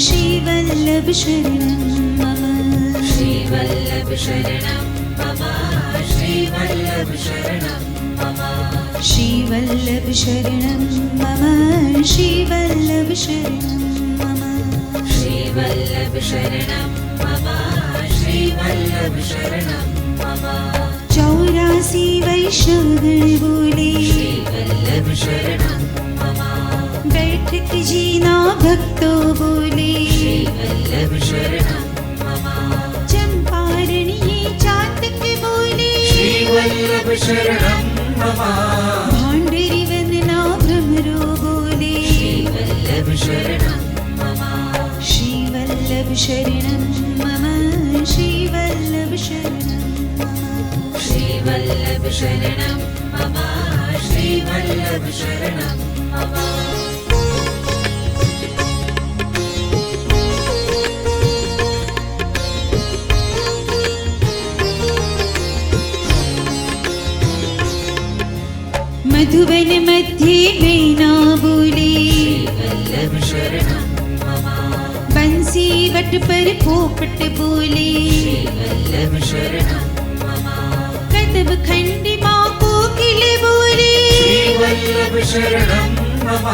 श्रीवल्लभ शरणं मम श्रीवल्लभ शरणं मम श्रीवल्लभ शरणं मम श्रीवल्लभ शरणं मम श्रीवल्लभ शरणं मम श्रीवल्लभ शरणं मम श्रीवल्लभ शरणं मम 84 वैष्णवगण बोले श्रीवल्लभ शरणं मम बैठक जीना भक्तों बोले श्रीवल्लभ शरणं मम चंपारणी चातक बोले श्रीवल्लभ शरणं मम भांडरी वंदना भ्रमरो बोले श्रीवल्लभ शरणं मम श्रीवल्लभ शरणं मम श्रीवल्लभ शरणं मम श्रीवल्लभ शरणं मम श्रीवल्लभ शरणं मम मधुबन मध्ये मैना बोले श्रीवल्लभ शरणं मम बंसी वट पर पोपट बोले श्रीवल्लभ शरणं मम कदम खंडी माँ कोकिल बोले श्रीवल्लभ शरणं मम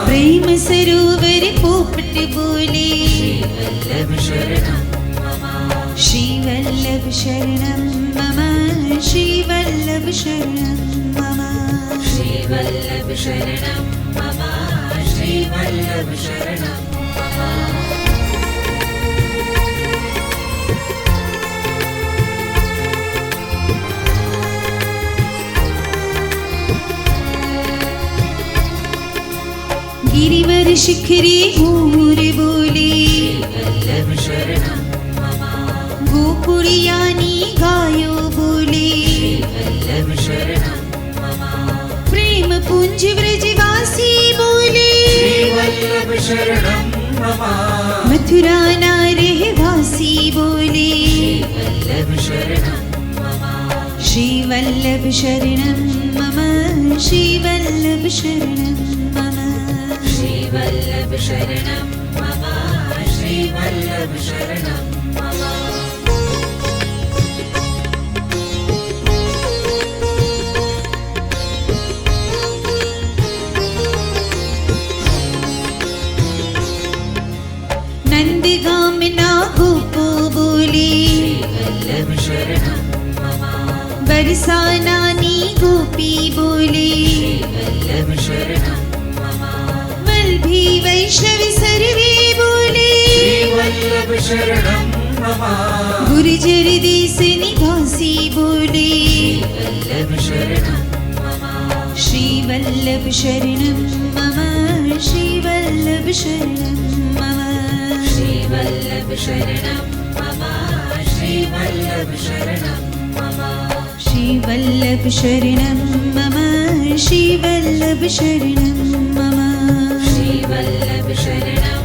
प्रेम सरोवर पोपट बोले श्रीवल्लभ शरणं मम श्रीवल्लभ शरणं मम श्रीवल्लभ शरणं मम श्रीवल्लभ शरणं मम श्रीवल्लभ शरणं मम गिरिवर शिखरी मोर बोले श्रीवल्लभ शरणं मम गोकुलियानी गायो बोले श्रीवल्लभ शरणं मम प्रेम पुंज व्रजवासी बोले श्रीवल्लभ शरणं मम मथुरा नारहवासी बोले श्रीवल्लभ शरणं मम श्रीवल्लभ शरणं मम श्रीवल्लभ शरणं मम श्रीवल्लभ शरणं मम श्रीवल्लभ शरणं मम नंदगामना गोपो बोले श्रीवल्लभ शरणं मम बरसानानी गोपी बोले श्रीवल्लभ शरणं मम वल्भी वैष्णव सर्वे बोले श्रीवल्लभ शरणं मम गुर्जर देश निवासी बोले श्रीवल्लभ शरणं मम श्रीवल्लभ शरणं मम श्रीवल्लभ शरणं मम श्रीवल्लभ शरणं मम श्रीवल्लभ शरणं मम श्रीवल्लभ शरणं मम श्रीवल्लभ शरणं मम श्रीवल्लभ शरणं